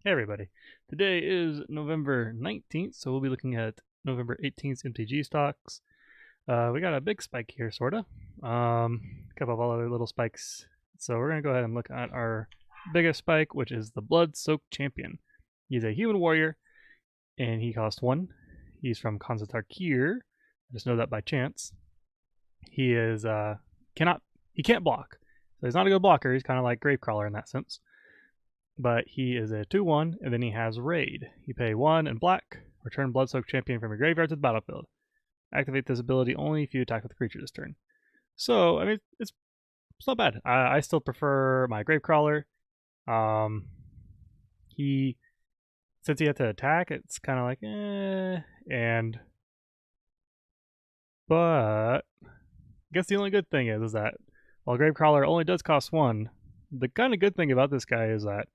Hey everybody, today is November 19th, so we'll be looking at November 18th's MTG stocks. We got a big spike here, sorta. A couple of other little spikes. So we're gonna go ahead and look at our biggest spike, which is the Bloodsoaked Champion. He's a human warrior, and he costs 1. He's from Atogatog. I just know that by chance. He is he can't block, so he's not a good blocker. He's kind of like Gravecrawler in that sense. But he is a 2/1, and then he has Raid. You pay 1 and black, return Bloodsoaked Champion from your graveyard to the battlefield. Activate this ability only if you attack with a creature this turn. So, I mean, it's not bad. I still prefer my Gravecrawler. Since he had to attack, it's kind of like, but I guess the only good thing is that while Gravecrawler only does cost 1, the kind of good thing about this guy is that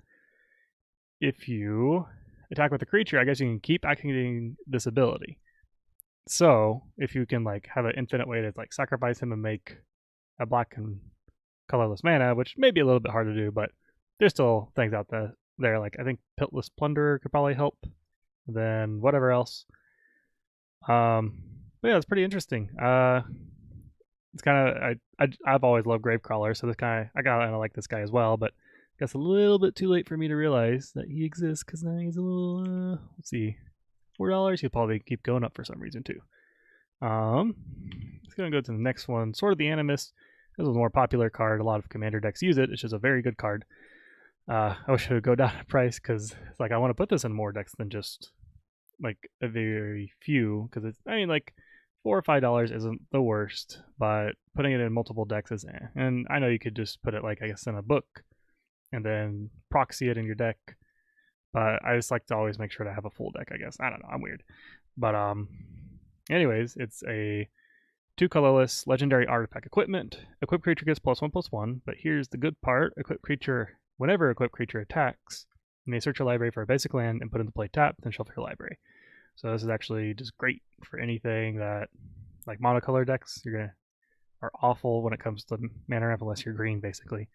if you attack with a creature, I guess you can keep activating this ability. So if you can like have an infinite way to like sacrifice him and make a black and colorless mana, which may be a little bit hard to do, but there's still things out there. Like I think Pitless Plunderer could probably help. Then whatever else. But yeah, it's pretty interesting. It's kind of I've always loved Gravecrawler, so this guy I kind of like this guy as well, but I guess a little bit too late for me to realize that he exists because now he's a little let's see, $4. He'll probably keep going up for some reason too. It's gonna go to the next one, Sword of the Animist. This is a more popular card. A lot of commander decks use it. It's just a very good card. I wish it would go down in price because it's like I want to put this in more decks than just like a very few, because it's, I mean, like $4 or $5 isn't the worst, but putting it in multiple decks is And I know you could just put it like I guess in a book and then proxy it in your deck, but I just like to always make sure to have a full deck, I guess. I don't know, I'm weird. But anyways, it's a 2 colorless legendary artifact equipment. Equipped creature gets +1/+1, but here's the good part. Whenever equipped creature attacks, you may search your library for a basic land and put into play tap, then shuffle your library. So this is actually just great for anything that, like monocolor decks, are awful when it comes to mana ramp unless you're green, basically.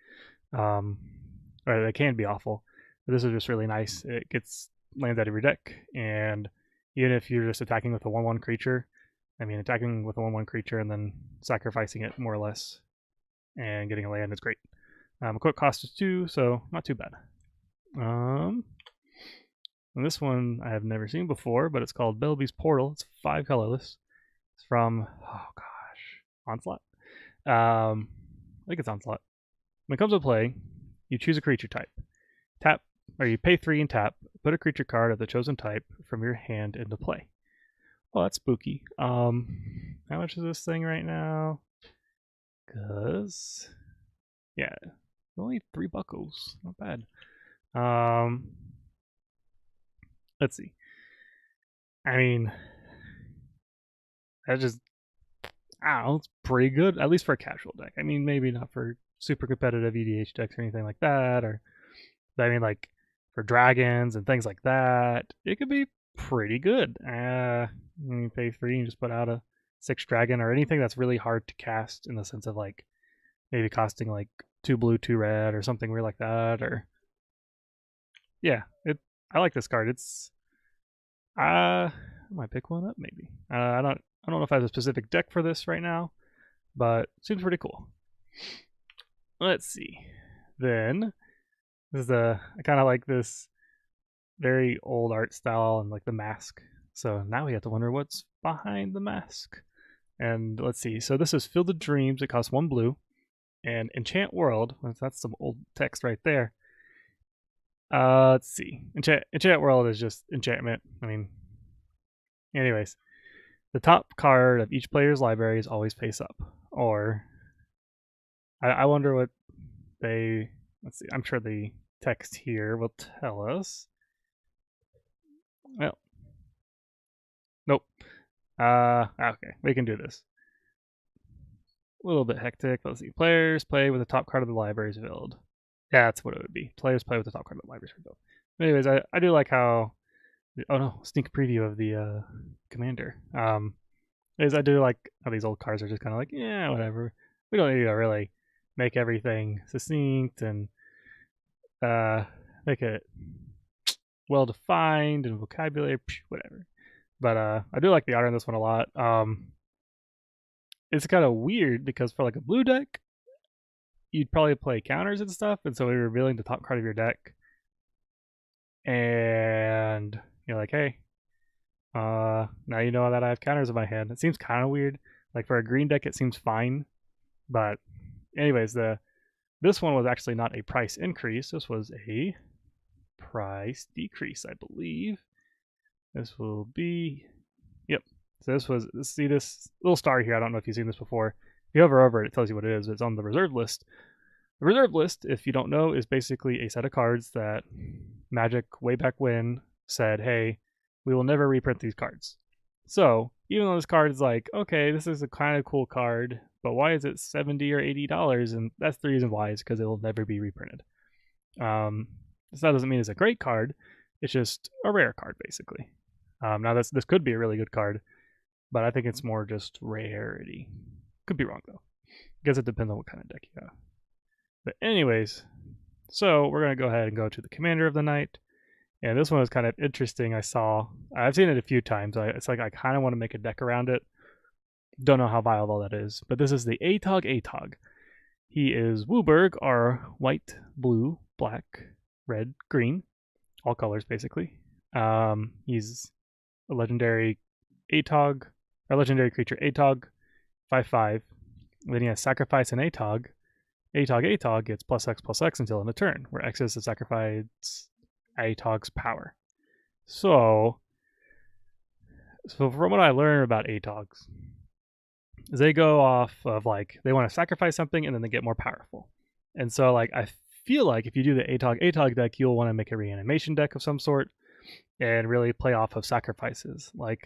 Or they can be awful. But this is just really nice. It gets lands out of your deck, and even if you're just attacking with a 1/1 creature, attacking with a 1/1 creature and then sacrificing it more or less and getting a land is great. Quick cost is 2, so not too bad. And this one I have never seen before, but it's called Belbe's Portal. It's 5 colorless. It's from, Onslaught? I think it's Onslaught. When it comes to play, you choose a creature type. You pay 3 and tap, put a creature card of the chosen type from your hand into play. Oh, that's spooky. How much is this thing right now? Cause yeah, only $3. Not bad. Let's see. I don't know, it's pretty good, at least for a casual deck. Maybe not for super competitive EDH decks or anything like that, but like for dragons and things like that, it could be pretty good. You pay 3 and just put out a 6 dragon or anything that's really hard to cast, in the sense of like maybe costing like 2 blue, 2 red or something weird like that. Or yeah, I like this card. It's I might pick one up maybe. I don't know if I have a specific deck for this right now, but it seems pretty cool. Let's see. Then I kind of like this very old art style and like the mask. So now we have to wonder what's behind the mask. And let's see. So this is Field of Dreams. It costs 1 blue. And Enchant World. That's some old text right there. Let's see. Enchant World is just enchantment. Anyways, the top card of each player's library is always face up. Or I wonder what let's see. I'm sure the text here will tell us. Well, nope. Okay, we can do this. A little bit hectic. Let's see. Players play with the top card of the library's field. Yeah, that's what it would be. Players play with the top card of the library's field. Anyways, I do like how. Oh no! Sneak preview of the commander. Is I do like how these old cards are just kind of like, yeah, whatever. We don't need to really make everything succinct and make it well defined and vocabulary, whatever. But I do like the art on this one a lot. It's kind of weird because for like a blue deck, you'd probably play counters and stuff, and so you're revealing the top card of your deck, and you're like, hey, now you know that I have counters in my hand. It seems kind of weird. Like for a green deck, it seems fine, but anyways, this one was actually not a price increase. This was a price decrease, I believe. This will be, yep. So this was, see this little star here. I don't know if you've seen this before. If you hover over it, it tells you what it is. It's on the reserve list. The reserve list, if you don't know, is basically a set of cards that Magic way back when said, hey, we will never reprint these cards. So even though this card is like, okay, this is a kind of cool card, but why is it $70 or $80? And that's the reason why, is because it will never be reprinted. So that doesn't mean it's a great card. It's just a rare card, basically. Now this could be a really good card, but I think it's more just rarity. Could be wrong though. I guess it depends on what kind of deck you have. But anyways, so we're gonna go ahead and go to the Commander of the Night. And this one was kind of interesting. I've seen it a few times. It's like I kind of want to make a deck around it. Don't know how viable that is. But this is the Atogatog. He is Wooburg, or white, blue, black, red, green. All colors, basically. He's a legendary Atog, or legendary creature Atog, 5/5. Then he has Sacrifice an Atog. Atog gets +X/+X until end of turn, where X is the sacrifice Atog's power. So from what I learned about Atogs, is they go off of like they want to sacrifice something and then they get more powerful. And so like I feel like if you do the Atog deck, you'll want to make a reanimation deck of some sort and really play off of sacrifices. Like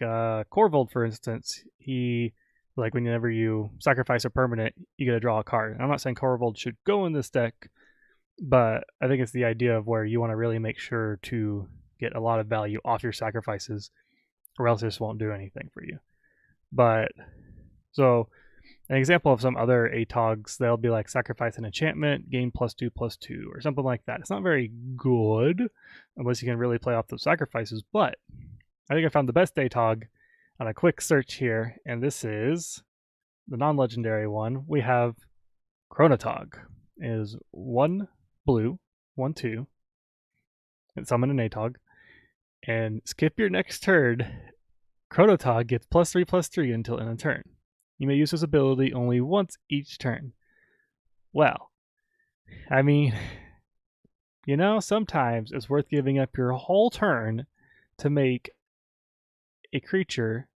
Corvold, for instance, he like whenever you sacrifice a permanent, you get to draw a card. And I'm not saying Corvold should go in this deck, but I think it's the idea of where you want to really make sure to get a lot of value off your sacrifices, or else this won't do anything for you. But so an example of some other Atogs, they'll be like sacrifice an enchantment, gain +2/+2, or something like that. It's not very good unless you can really play off those sacrifices, but I think I found the best Atog on a quick search here, and this is the non-legendary one. We have Chronotog. It is 1 blue, 1/2, and summon an Atog, and skip your next turn. Chronotog gets +3/+3 until end of turn. You may use this ability only once each turn. Well, I mean, you know, sometimes it's worth giving up your whole turn to make a creature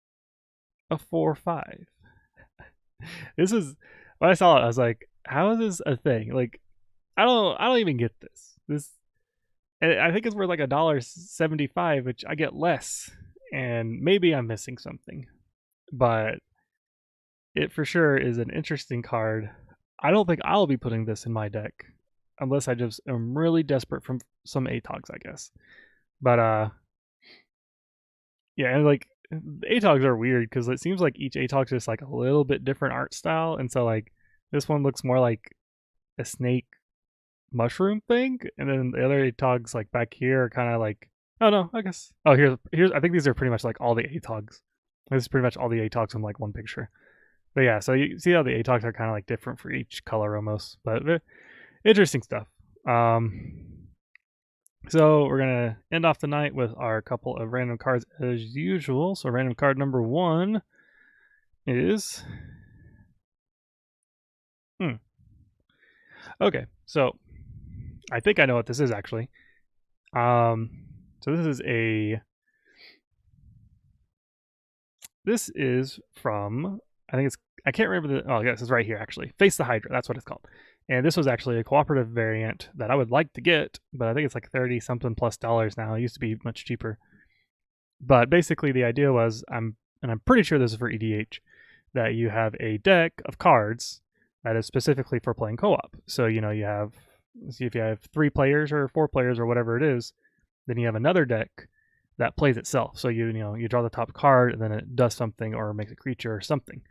a 4/5. This is, when I saw it, I was like, how is this a thing? Like, I don't even get this. And I think it's worth like $1.75, which I get less, and maybe I'm missing something, but it for sure is an interesting card. I don't think I'll be putting this in my deck unless I just am really desperate from some Atogs, I guess. But yeah, and like the Atogs are weird because it seems like each Atog's just like a little bit different art style, and so like this one looks more like a snake mushroom thing, and then the other Atogs like back here are kind of like, oh no, I guess, oh here's I think these are pretty much like all the Atogs. This is pretty much all the Atogs in like one picture. But yeah, so you see how the Atogs are kind of like different for each color almost, but interesting stuff. So we're gonna end off the night with our couple of random cards as usual. So random card number 1 is okay, so I think I know what this is actually. So this is from, I think it's, I can't remember the, oh yes, it's right here actually. Face the Hydra, that's what it's called. And this was actually a cooperative variant that I would like to get, but I think it's like 30 something plus dollars now. It used to be much cheaper. But basically the idea was, and I'm pretty sure this is for EDH, that you have a deck of cards that is specifically for playing co-op. So, you know, you have, see if you have 3 players or 4 players or whatever it is, then you have another deck that plays itself. So you draw the top card and then it does something or makes a creature or something.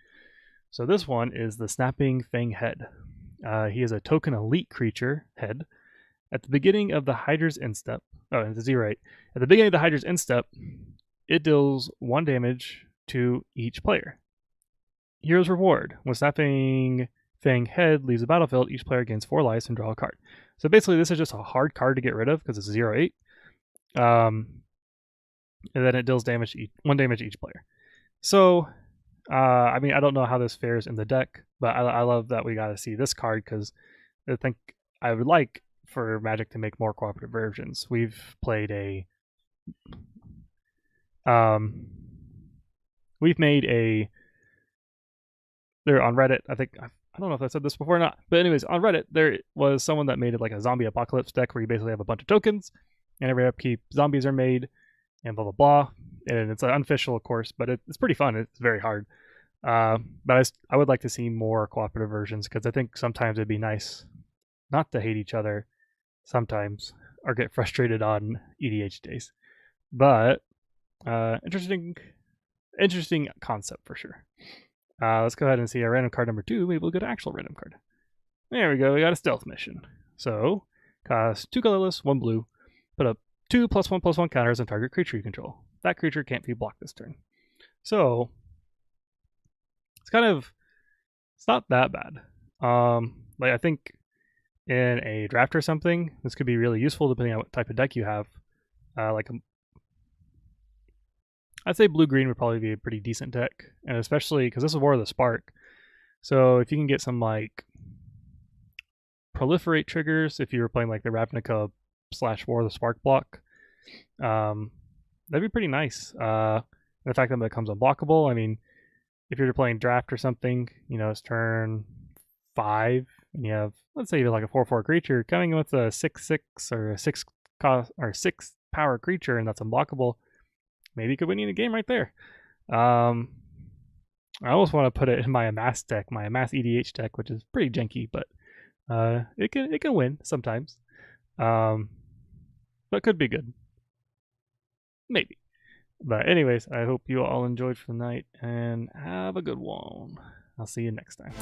So this one is the Snapping Fang Head. He is a token elite creature head At the beginning of the Hydra's instep, it's a 0/8. At the beginning of the Hydra's instep, it deals 1 damage to each player. Hero's Reward. When Snapping Fang Head leaves the battlefield, each player gains 4 lives and draw a card. So basically, this is just a hard card to get rid of because it's a 0/8. And then it deals 1 damage to each player. So, I mean, I don't know how this fares in the deck, but I love that we got to see this card because I think I would like for Magic to make more cooperative versions. We've played we've made they're on Reddit. I don't know if I said this before or not, but anyways, on Reddit there was someone that made it like a zombie apocalypse deck where you basically have a bunch of tokens, and every upkeep zombies are made, and blah blah blah. And it's unofficial, of course, but it's pretty fun. It's very hard. But I would like to see more cooperative versions because I think sometimes it'd be nice not to hate each other sometimes or get frustrated on EDH days. But interesting concept for sure. Let's go ahead and see our random card number 2. Maybe we'll get an actual random card. There we go. We got a stealth mission. So, cost 2 colorless, 1 blue. Put up 2 +1/+1 counters on target creature you control. That creature can't be blocked this turn. So, it's not that bad. Like I think in a draft or something, this could be really useful depending on what type of deck you have. I'd say blue-green would probably be a pretty decent deck, and especially because this is War of the Spark. So if you can get some like proliferate triggers, if you were playing like the Ravnica / War of the Spark block, that'd be pretty nice. The fact that it becomes unblockable. I mean, if you're playing draft or something, it's turn 5, and you have, let's say you have like a 4/4 creature coming with a 6/6 or a 6 cost or 6 power creature, and that's unblockable. Maybe you could win you the game right there. I almost want to put it in my Amass deck, my Amass EDH deck, which is pretty janky, but it can win sometimes. But could be good. Maybe. But anyways, I hope you all enjoyed for the night and have a good one. I'll see you next time.